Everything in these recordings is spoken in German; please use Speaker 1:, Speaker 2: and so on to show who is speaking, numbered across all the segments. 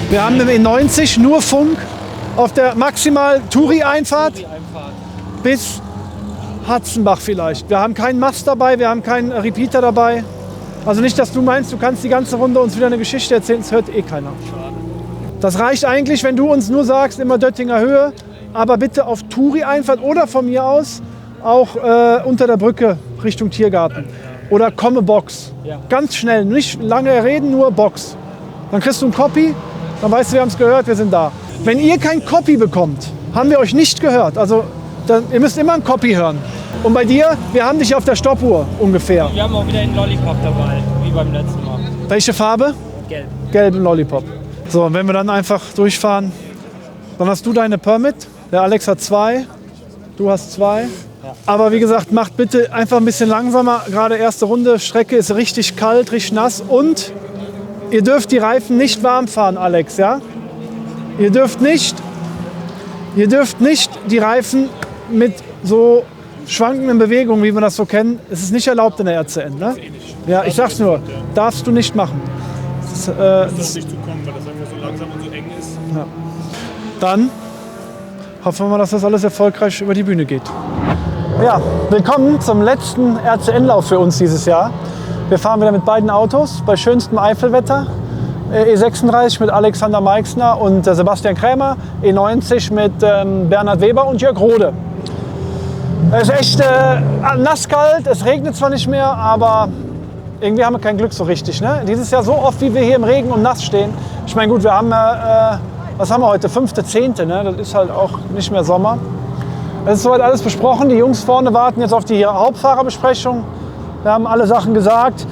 Speaker 1: Wir haben im E90 nur Funk auf der maximal Touri-Einfahrt bis Hatzenbach vielleicht. Wir haben keinen Mast dabei, wir haben keinen Repeater dabei. Also nicht, dass du meinst, du kannst die ganze Runde uns wieder eine Geschichte erzählen, das hört eh keiner. Das reicht eigentlich, wenn du uns nur sagst, immer Döttinger Höhe, aber bitte auf Touri-Einfahrt oder von mir aus auch unter der Brücke Richtung Tiergarten. Oder komme Box. Ja. Ganz schnell, nicht lange reden, nur Box. Dann kriegst du ein Copy, dann weißt du, wir haben es gehört, wir sind da. Wenn ihr kein Copy bekommt, haben wir euch nicht gehört. Also ihr müsst immer ein Copy hören. Und bei dir, wir haben dich auf der Stoppuhr ungefähr.
Speaker 2: Wir haben auch wieder einen Lollipop dabei, wie beim letzten Mal.
Speaker 1: Welche Farbe?
Speaker 2: Gelb.
Speaker 1: Gelben Lollipop. So, und wenn wir dann einfach durchfahren, dann hast du deine Permit. Der Alex hat 2, du hast 2. Ja. Aber wie gesagt, macht bitte einfach ein bisschen langsamer. Gerade erste Runde, Strecke ist richtig kalt, richtig nass. Und ihr dürft die Reifen nicht warm fahren, Alex, ja? Ihr dürft nicht die Reifen mit so schwankenden Bewegungen, wie wir das so kennen. Es ist nicht erlaubt in der RCN, ne? Ja, ich sag's nur, darfst du nicht machen. Das darf nicht zukommen, weil das einfach so langsam und so eng ist. Ja. Dann hoffen wir mal, dass das alles erfolgreich über die Bühne geht. Ja, willkommen zum letzten RCN-Lauf für uns dieses Jahr. Wir fahren wieder mit beiden Autos bei schönstem Eifelwetter. E36 mit Alexander Meixner und Sebastian Krämer, E90 mit Bernhard Weber und Jörg Rode. Es ist echt nasskalt, es regnet zwar nicht mehr, aber irgendwie haben wir kein Glück so richtig. Ne? Dieses Jahr so oft, wie wir hier im Regen und nass stehen. Ich meine, gut, wir haben, was haben wir heute, 5.10., ne? Das ist halt auch nicht mehr Sommer. Es ist soweit alles besprochen, die Jungs vorne warten jetzt auf die Hauptfahrerbesprechung. Wir haben alle Sachen gesagt.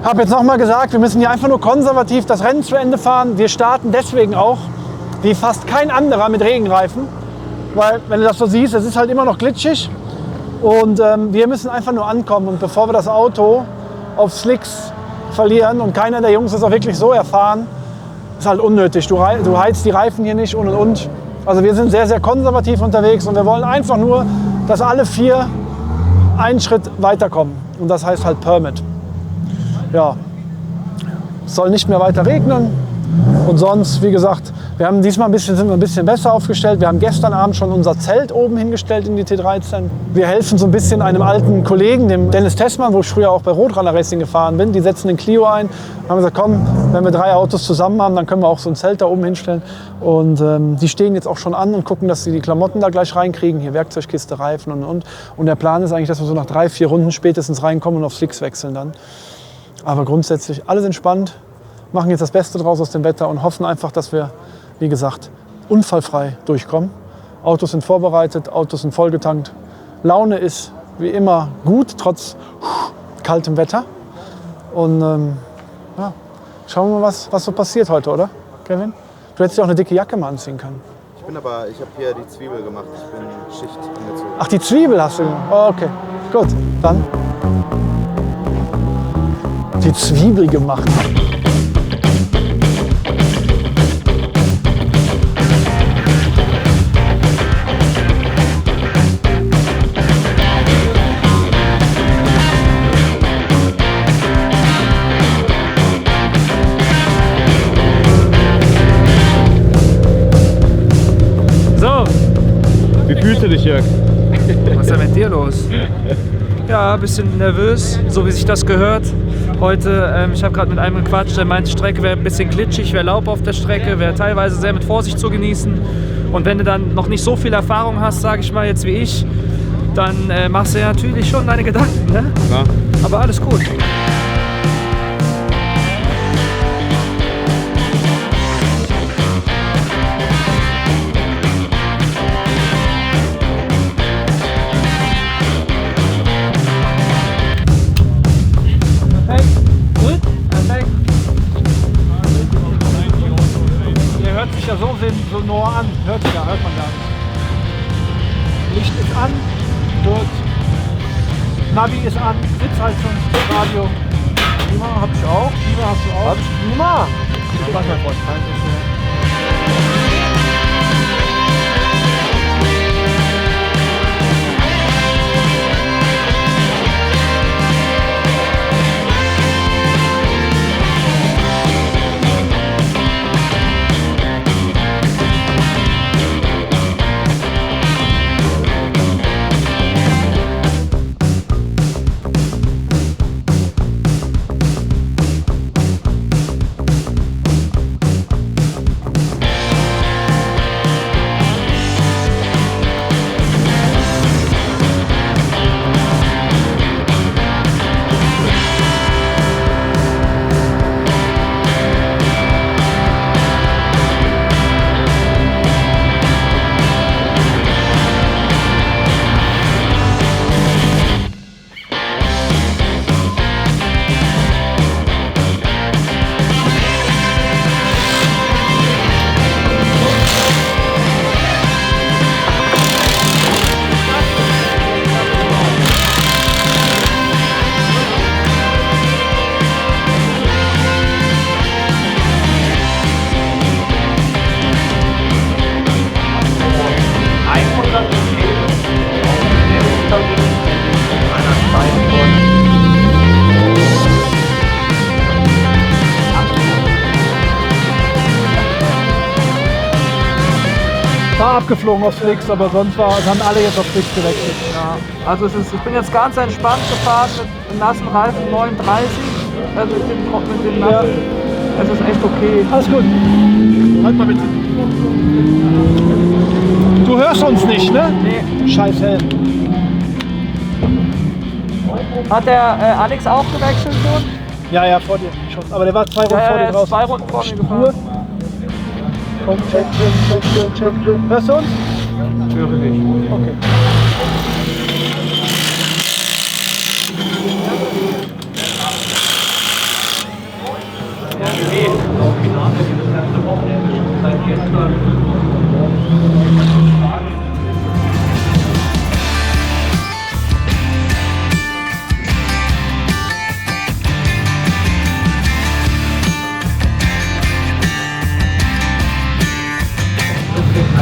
Speaker 1: Ich habe jetzt nochmal gesagt, wir müssen hier einfach nur konservativ das Rennen zu Ende fahren. Wir starten deswegen auch, wie fast kein anderer, mit Regenreifen. Weil, wenn du das so siehst, es ist halt immer noch glitschig. Und wir müssen einfach nur ankommen. Und bevor wir das Auto auf Slicks verlieren und keiner der Jungs ist auch wirklich so erfahren, ist halt unnötig. Du heizt die Reifen hier nicht und. Also wir sind sehr, sehr konservativ unterwegs und wir wollen einfach nur, dass alle 4 einen Schritt weiterkommen. Und das heißt halt Permit. Ja, es soll nicht mehr weiter regnen. Und sonst, wie gesagt, wir haben diesmal sind wir ein bisschen besser aufgestellt. Wir haben gestern Abend schon unser Zelt oben hingestellt in die T13. Wir helfen so ein bisschen einem alten Kollegen, dem Dennis Tessmann, wo ich früher auch bei Roadrunner Racing gefahren bin. Die setzen den Clio ein. Wir haben gesagt, komm, wenn wir 3 Autos zusammen haben, dann können wir auch so ein Zelt da oben hinstellen. Und die stehen jetzt auch schon an und gucken, dass sie die Klamotten da gleich reinkriegen. Hier Werkzeugkiste, Reifen und. Und der Plan ist eigentlich, dass wir so nach 3, 4 Runden spätestens reinkommen und auf Slicks wechseln dann. Aber grundsätzlich alles entspannt. Machen jetzt das Beste draus aus dem Wetter und hoffen einfach, dass wir, wie gesagt, unfallfrei durchkommen. Autos sind vorbereitet, Autos sind vollgetankt. Laune ist wie immer gut, trotz kaltem Wetter. Und ja, schauen wir mal, was so passiert heute, oder, Kevin? Du hättest ja auch eine dicke Jacke mal anziehen können.
Speaker 3: Ich habe hier die Zwiebel gemacht. Ich bin Schicht angezogen.
Speaker 1: Ach, die Zwiebel hast du gemacht? Oh, okay, gut, dann die Zwiebel gemacht.
Speaker 4: Wie fühlst du dich, Jörg?
Speaker 2: Was ist denn mit dir los? Ja, ein bisschen nervös, so wie sich das gehört. Heute, ich habe gerade mit einem gequatscht, der meinte, die Strecke wäre ein bisschen glitschig, wäre Laub auf der Strecke, wäre teilweise sehr mit Vorsicht zu genießen. Und wenn du dann noch nicht so viel Erfahrung hast, sage ich mal jetzt wie ich, dann machst du ja natürlich schon deine Gedanken, ne?
Speaker 4: Ja.
Speaker 2: Aber alles gut.
Speaker 1: So nah an, hört man gar nicht. Licht ist an, gut. Navi ist an, Sitzheizung, Radio. Klima hab ich auch, Klima hast du auch.
Speaker 3: Hab ich Klima?
Speaker 1: Ich mach mal vor. paar abgeflogen auf Slicks, aber sonst haben alle jetzt auf Slicks gewechselt.
Speaker 2: Ja, also ich bin jetzt ganz entspannt gefahren mit nassen Reifen 39, also mit den nassen. Ja. Es ist echt okay.
Speaker 1: Alles gut. Halt mal bitte. Du hörst uns nicht, ne?
Speaker 2: Nee.
Speaker 1: Scheiß Helm.
Speaker 2: Hat der Alex auch gewechselt schon?
Speaker 1: Ja, vor dir schon. Aber der war 2 Runden vor dir draußen.
Speaker 2: 2 Runden vor mir gefahren.
Speaker 1: Komm, check. Hörst du uns?
Speaker 2: Ich höre dich.
Speaker 1: Okay.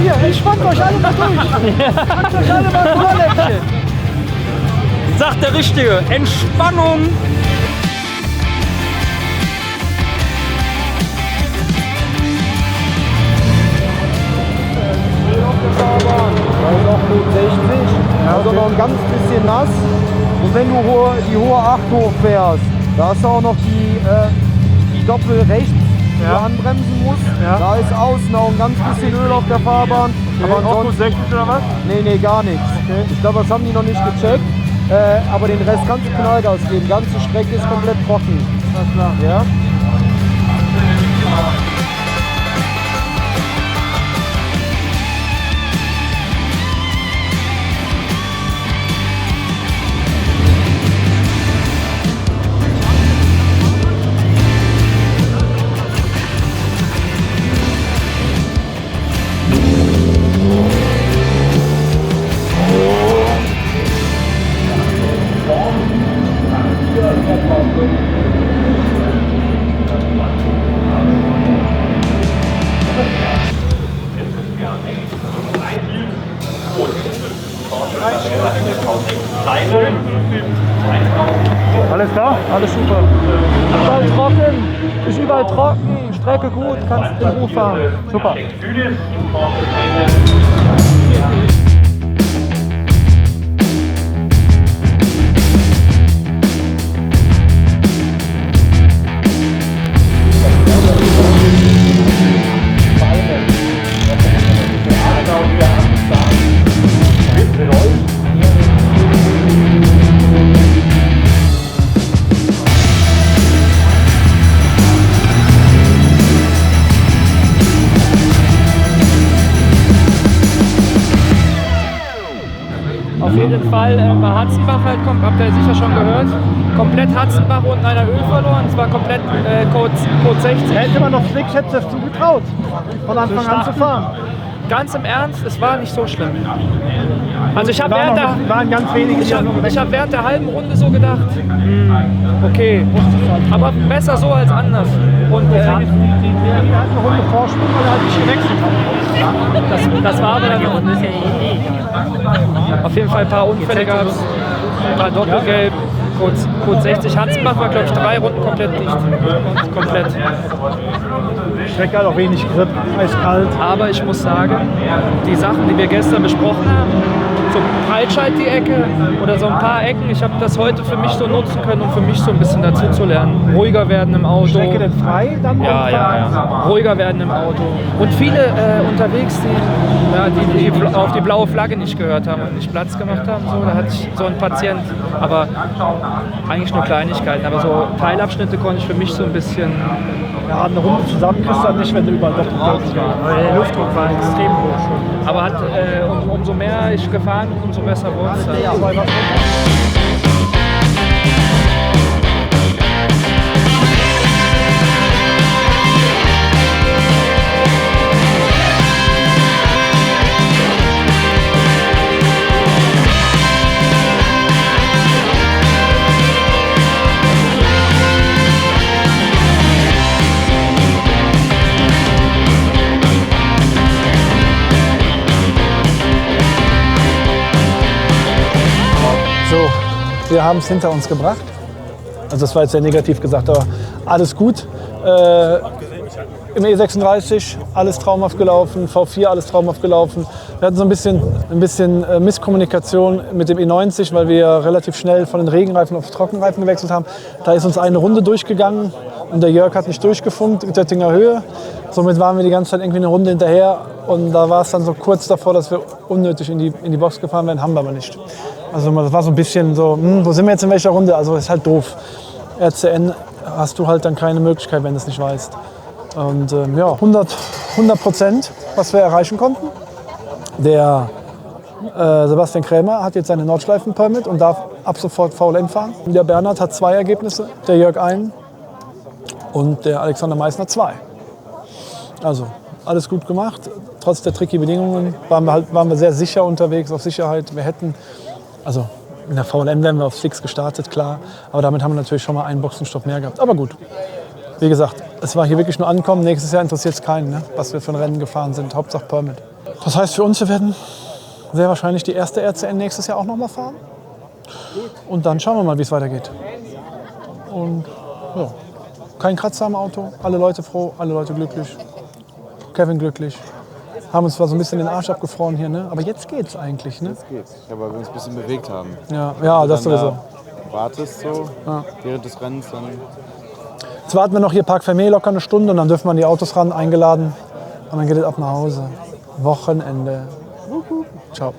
Speaker 1: Hier, entspannt euch alle mal durch. Packt euch alle mal ein Ohrläppchen.
Speaker 2: Sagt der Richtige, Entspannung!
Speaker 4: Da ist auch Not 60, also noch ein ganz bisschen nass. Und wenn du die hohe 8 hochfährst, da hast du auch noch die Doppel rechts, die du anbremsen musst.
Speaker 1: Ja.
Speaker 4: Da ist außen auch ein ganz bisschen Öl auf der Fahrbahn. Aber ansonsten
Speaker 1: 60 oder was?
Speaker 4: nee, gar nichts.
Speaker 1: Okay.
Speaker 4: Ich glaube, das haben die noch nicht gecheckt. Aber den Rest kannst du Knallgas geben. Die ganze Strecke ist komplett trocken.
Speaker 1: Na klar.
Speaker 4: Ja?
Speaker 1: Alles klar?
Speaker 2: Alles super. Überall trocken, ist überall trocken, Strecke gut, kannst in Ruhe fahren. Super. Auf jeden Fall war Hatzenbach halt, habt ihr sicher schon gehört, komplett Hatzenbach unten einer Öl verloren. Es war komplett Code 60.
Speaker 1: Hätte man noch Slicks, hätte es zugetraut, von Anfang an zu fahren.
Speaker 2: Ganz im Ernst, es war nicht so schlimm. Also ich habe
Speaker 1: waren ganz wenige, die
Speaker 2: hab während der halben Runde so gedacht, okay, aber besser so als anders. Und
Speaker 1: die hat eine Runde Vorsprung, weil er halt nicht gewechselt hat.
Speaker 2: das war aber dann auf jeden Fall ein paar Unfälle gab es, ein paar Doppelgelb. Code 60 Hansbach war, glaube ich, 3 Runden komplett dicht. Komplett.
Speaker 1: Strecke hat auch wenig Grip, eiskalt.
Speaker 2: Aber ich muss sagen, die Sachen, die wir gestern besprochen haben, so Breitscheid die Ecke oder so ein paar Ecken, ich habe das heute für mich so nutzen können, um für mich so ein bisschen dazu zu lernen. Ruhiger werden im Auto.
Speaker 1: Strecke denn frei? Dann
Speaker 2: Ja. Ruhiger werden im Auto. Und viele unterwegs, die auf die blaue Flagge nicht gehört haben und nicht Platz gemacht haben. So, da hatte ich so einen Patient, aber eigentlich nur Kleinigkeiten. Aber so Teilabschnitte konnte ich für mich so ein bisschen...
Speaker 1: Ja, eine Runde zusammen kriegst du dann nicht, wenn du überall doppelt bist.
Speaker 2: Der Luftdruck war extrem hoch. Aber umso mehr ich gefahren bin, umso besser wurde es.
Speaker 1: So, wir haben es hinter uns gebracht. Also das war jetzt sehr negativ gesagt, aber alles gut. im E36 alles traumhaft gelaufen, V4 alles traumhaft gelaufen. Wir hatten so ein bisschen Misskommunikation mit dem E90, weil wir relativ schnell von den Regenreifen auf Trockenreifen gewechselt haben. Da ist uns eine Runde durchgegangen und der Jörg hat nicht durchgefunkt, Göttinger Höhe. Somit waren wir die ganze Zeit irgendwie eine Runde hinterher und da war es dann so kurz davor, dass wir unnötig in die Box gefahren werden, haben wir aber nicht. Also das war so ein bisschen so, wo sind wir jetzt in welcher Runde? Also das ist halt doof. RCN hast du halt dann keine Möglichkeit, wenn du es nicht weißt. Und ja, 100%, was wir erreichen konnten. Der Sebastian Krämer hat jetzt seine Nordschleifen-Permit und darf ab sofort VLN fahren. Der Bernhard hat 2 Ergebnisse, der Jörg 1 und der Alexander Meissner 2. Also alles gut gemacht. Trotz der tricky Bedingungen waren wir sehr sicher unterwegs, auf Sicherheit. Wir hätten, also in der VLN wären wir auf Fix gestartet, klar. Aber damit haben wir natürlich schon mal einen Boxenstopp mehr gehabt. Aber gut, wie gesagt, es war hier wirklich nur ankommen. Nächstes Jahr interessiert es keinen, ne, was wir für ein Rennen gefahren sind. Hauptsache Permit. Das heißt für uns, wir werden sehr wahrscheinlich die erste RCN nächstes Jahr auch noch mal fahren. Und dann schauen wir mal, wie es weitergeht. Und ja, kein Kratzer am Auto. Alle Leute froh, alle Leute glücklich. Kevin glücklich. Haben uns zwar so ein bisschen den Arsch abgefroren hier, ne? Aber jetzt geht's eigentlich, ne?
Speaker 3: Jetzt geht's. Ja, weil wir uns ein bisschen bewegt haben.
Speaker 1: Ja, das
Speaker 3: Wenn du
Speaker 1: sowieso.
Speaker 3: da wartest so während des Rennens, dann
Speaker 1: Jetzt warten wir noch hier Park Fermé locker eine Stunde und dann dürfen wir an die Autos ran, eingeladen. Und dann geht es ab nach Hause. Wochenende. Ciao.